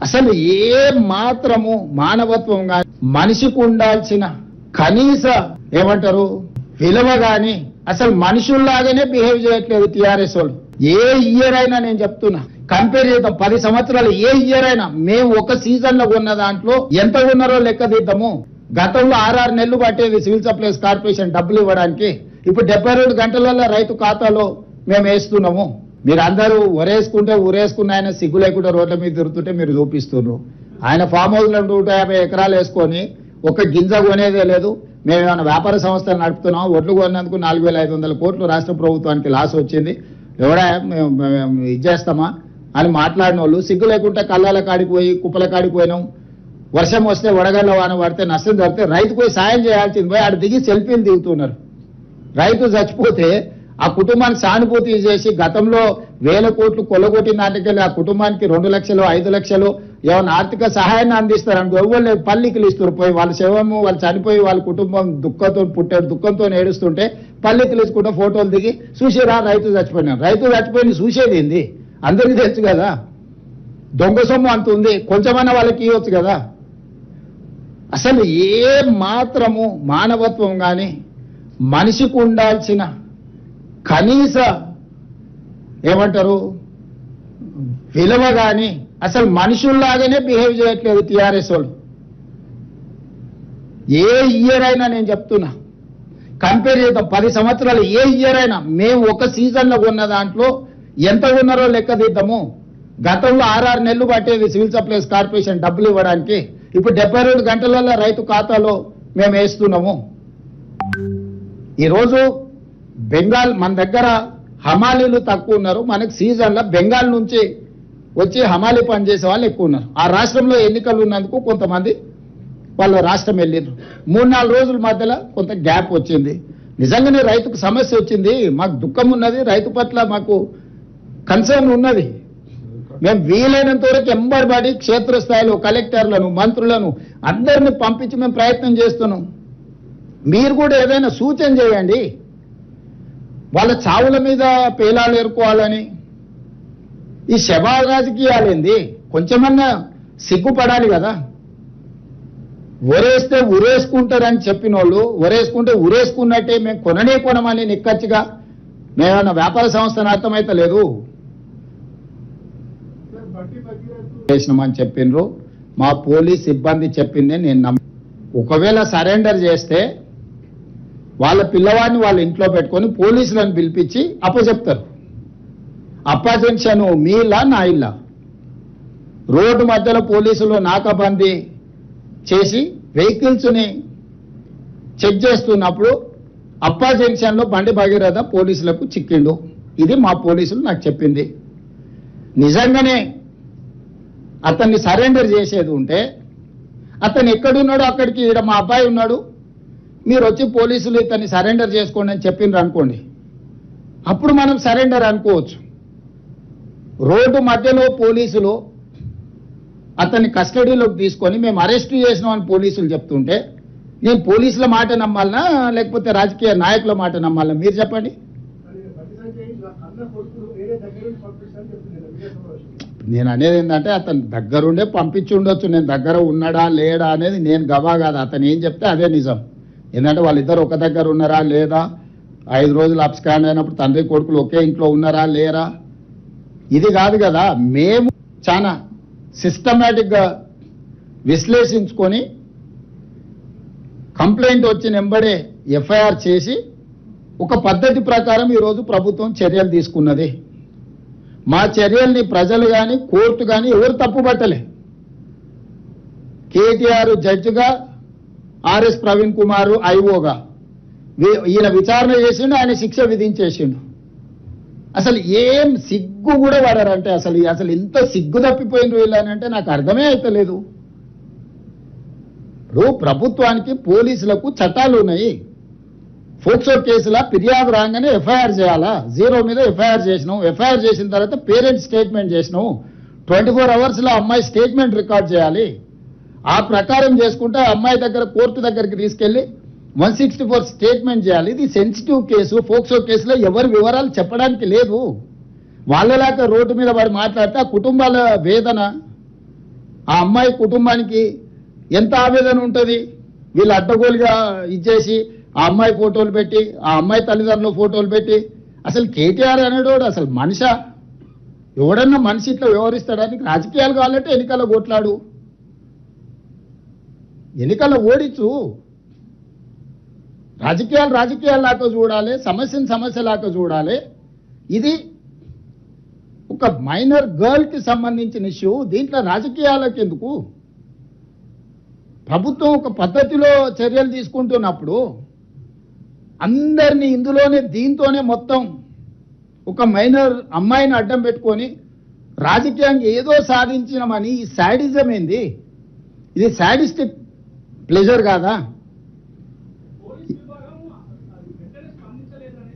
అసలు ఏ మాత్రము మానవత్వం గాని మనిషికి ఉండాల్సిన కనీస ఏమంటారు విలువ గాని అసలు మనుషుల్లాగానే బిహేవ్ చేయట్లేదు టీఆర్ఎస్ వాళ్ళు. ఏ ఇయర్ అయినా నేను చెప్తున్నా, కంపేర్ చేద్దాం 10 సంవత్సరాలు ఏ ఇయర్ అయినా మేము ఒక సీజన్ లో ఉన్న దాంట్లో ఎంత ఉన్నారో లెక్క తీద్దాము. గతంలో 6 నెలలు పట్టేది సివిల్ సప్లైస్ కార్పొరేషన్ డబ్బులు ఇవ్వడానికి, ఇప్పుడు 72 గంటలలో రైతు ఖాతాలో మేము వేస్తున్నాము. మీరు అందరూ ఒరేసుకుంటే ఊరేసుకున్న ఆయన సిగ్గు లేకుండా రోడ్ల మీద తిరుగుతుంటే మీరు చూపిస్తున్నారు. ఆయన ఫామ్ హౌస్ లో 150 ఎకరాలు వేసుకొని ఒక గింజ కొనేదే లేదు. మేము ఏమైనా వ్యాపార సంస్థలు నడుపుతున్నాం, ఒడ్లు కొన్నందుకు 4,500 కోట్లు రాష్ట్ర ప్రభుత్వానికి లాస్ వచ్చింది, ఎవడా మేము ఇచ్చేస్తామా అని మాట్లాడిన వాళ్ళు సిగ్గు లేకుండా కళ్ళాల కాడికి పోయి కుప్పల కాడికి పోయినాం. వర్షం వస్తే వడగళ్ళ వాన పడితే నష్టం జరిగితే రైతు పోయి సాయం చేయాల్సింది పోయి ఆడ దిగి సెల్ఫీలు దిగుతున్నారు. రైతు చచ్చిపోతే ఆ కుటుంబానికి సానుభూతి చేసి గతంలో 1000 కోట్లు కొల్లగొట్టిన నాటికెళ్ళి ఆ కుటుంబానికి 2 లక్షలు 5 లక్షలు ఏమైనా ఆర్థిక సహాయాన్ని అందిస్తారని ఎవరు పల్లికలు ఇస్తారు. పోయి వాళ్ళ శవము వాళ్ళు చనిపోయి వాళ్ళ కుటుంబం దుఃఖంతో పుట్టాడు దుఃఖంతో ఏడుస్తుంటే పల్లికలు ఇచ్చుకుంటే ఫోటోలు దిగి చూసిరా రైతు చచ్చిపోయినారు. రైతు చచ్చిపోయింది చూసేది ఏంది అందరికీ తెలుసు కదా. దొంగ సొమ్ము అంత ఉంది, కొంచెమన్నా వాళ్ళకి ఇవ్వచ్చు కదా. అసలు ఏ మాత్రము మానవత్వం గాని మనిషికి ఉండాల్సిన కనీస ఏమంటారు విలువ గాని అసలు మనుషుల్లాగానే బిహేవ్ చేయట్లేదు టీఆర్ఎస్ వాళ్ళు. ఏ ఇయర్ అయినా నేను చెప్తున్నా, కంపేర్ చేద్దాం 10 సంవత్సరాలు ఏ ఇయర్ అయినా మేము ఒక సీజన్ లో ఉన్న దాంట్లో ఎంత ఉన్నారో లెక్క తీద్దాము. గతంలో 6 నెలలు పట్టేది సివిల్ సప్లైస్ కార్పొరేషన్ డబ్బులు ఇవ్వడానికి, ఇప్పుడు 72 గంటలలో రైతు ఖాతాలో మేము వేస్తున్నాము. ఈరోజు బెంగాల్ మన దగ్గర హమాలీలు తక్కువ ఉన్నారు, మనకు సీజన్లో బెంగాల్ నుంచి వచ్చి హమాలీ పని చేసే వాళ్ళు ఎక్కువ ఉన్నారు. ఆ రాష్ట్రంలో ఎన్నికలు ఉన్నందుకు కొంతమంది వాళ్ళ రాష్ట్రం వెళ్ళారు. 3-4 రోజుల మధ్యలో కొంత గ్యాప్ వచ్చింది. నిజంగానే రైతుకు సమస్య వచ్చింది, మాకు దుఃఖం ఉన్నది, రైతు పట్ల మాకు కన్సర్న్ ఉన్నది. మేము వీలైనంత వరకు ఎంబర్బడి క్షేత్రస్థాయిలో కలెక్టర్లను మంత్రులను అందరిని పంపించి మేము ప్రయత్నం చేస్తున్నాం. మీరు కూడా ఏదైనా సూచన చేయండి. వాళ్ళ చావుల మీద పేలాలు ఏరుకోవాలని ఈ శవ రాజకీయాలేంది, కొంచెమన్నా సిగ్గుపడాలి కదా. ఒరేస్తే ఉరేసుకుంటారని చెప్పిన వాళ్ళు ఒరేసుకుంటే ఉరేసుకున్నట్టే మేము కొనమని నిక్కచ్చిగా మేమన్నా వ్యాపార సంస్థను అర్థమైతే లేదు చేసినామని చెప్పిండ్రు. మా పోలీస్ సిబ్బంది చెప్పిందే నేను ఒకవేళ సరెండర్ చేస్తే వాళ్ళ పిల్లవాడిని వాళ్ళ ఇంట్లో పెట్టుకొని పోలీసులను పిలిపించి అప్పచెప్తారు. అప్పజెన్షన్ మీ ఇల్లా నా ఇల్లా, రోడ్డు మధ్యలో పోలీసులు నాకాబందీ చేసి వెహికల్స్ని చెక్ చేస్తున్నప్పుడు అప్పా జంక్షన్లో బండి భగీరథ పోలీసులకు చిక్కిండు. ఇది మా పోలీసులు నాకు చెప్పింది. నిజంగానే అతన్ని సరెండర్ చేసేది ఉంటే అతను ఎక్కడున్నాడో అక్కడికి ఈడ మా అబ్బాయి ఉన్నాడు, మీరు వచ్చి పోలీసులు ఇతన్ని సరెండర్ చేసుకోండి అని చెప్పిండ్రు అనుకోండి, అప్పుడు మనం సరెండర్ అనుకోవచ్చు. రోడ్డు మధ్యలో పోలీసులు అతన్ని కస్టడీలోకి తీసుకొని మేము అరెస్ట్ చేసినామని పోలీసులు చెప్తుంటే నేను పోలీసుల మాట నమ్మాలనా లేకపోతే రాజకీయ నాయకుల మాట నమ్మాలనా మీరు చెప్పండి. నేను అనేది ఏంటంటే అతను దగ్గరుండే పంపించి ఉండొచ్చు, నేను దగ్గర ఉన్నాడా లేడా అనేది నేను గవా కాదు, అతను ఏం చెప్తే అదే నిజం. ఎందుకంటే వాళ్ళిద్దరు ఒక దగ్గర ఉన్నారా లేదా, 5 రోజులు అబ్స్కాండ్ అయినప్పుడు తండ్రి కొడుకులు ఒకే ఇంట్లో ఉన్నారా లేరా, ఇది కాదు కదా. మేము చాలా సిస్టమేటిక్గా విశ్లేషించుకొని కంప్లైంట్ వచ్చిన వెంబడే ఎఫ్ఐఆర్ చేసి ఒక పద్ధతి ప్రకారం ఈరోజు ప్రభుత్వం చర్యలు తీసుకున్నది. మా చర్యల్ని ప్రజలు కానీ కోర్టు కానీ ఎవరు తప్పుపట్టలే. కేటీఆర్ జడ్జిగా, ఆర్ఎస్ ప్రవీణ్ కుమార్ ఐఓగా ఈయన విచారణ చేసిండు, ఆయన శిక్ష విధించేసిండు. అసలు ఏం సిగ్గు కూడా పడారంటే అసలు ఇంత సిగ్గు తప్పిపోయింది వీళ్ళనంటే నాకు అర్థమే అవుతలేదు. ఇప్పుడు ప్రభుత్వానికి పోలీసులకు చట్టాలు ఉన్నాయి. ఫోక్సో కేసుల ఫిర్యాదు రాగానే ఎఫ్ఐఆర్ చేయాలా, 0 మీద ఎఫ్ఐఆర్ చేసినాం. ఎఫ్ఐఆర్ చేసిన తర్వాత పేరెంట్ స్టేట్మెంట్ చేసినాం. 24 అవర్స్లో అమ్మాయి స్టేట్మెంట్ రికార్డ్ చేయాలి. ఆ ప్రకారం చేసుకుంటే అమ్మాయి దగ్గర కోర్టు దగ్గరికి తీసుకెళ్లి 164 స్టేట్మెంట్ చేయాలి. ఇది సెన్సిటివ్ కేసు. ఫోక్సో కేసులో ఎవరి వివరాలు చెప్పడానికి లేదు. వాళ్ళలాగా రోడ్డు మీద వాడు మాట్లాడితే ఆ కుటుంబాల వేదన ఆ అమ్మాయి కుటుంబానికి ఎంత ఆవేదన ఉంటుంది. వీళ్ళు అడ్డగోలుగా ఇచ్చేసి ఆ అమ్మాయి ఫోటోలు పెట్టి ఆ అమ్మాయి తల్లిదండ్రుల ఫోటోలు పెట్టి అసలు కేటీఆర్ అనేటోడు అసలు మనిషా? ఎవడన్నా మనిషి ఇట్లా వ్యవహరిస్తాడానికి? రాజకీయాలు కావాలంటే ఎన్నికల్లో కొట్లాడు, ఎన్నికల్లో ఓడించు. రాజకీయాలు రాజకీయాల్లాగా చూడాలి, సమస్యను సమస్యలాగా చూడాలి. ఇది ఒక మైనర్ గర్ల్కి సంబంధించిన ఇష్యూ, దీంట్లో రాజకీయాలకు ఎందుకు? ప్రభుత్వం ఒక పద్ధతిలో చర్యలు తీసుకుంటున్నప్పుడు అందరినీ ఇందులోనే దీంతోనే మొత్తం ఒక మైనర్ అమ్మాయిని అడ్డం పెట్టుకొని రాజకీయంగా ఏదో సాధించినమని ఈ శాడిజం ఏంది? ఇది శాడిస్టిక్ ప్లెజర్ కాదా?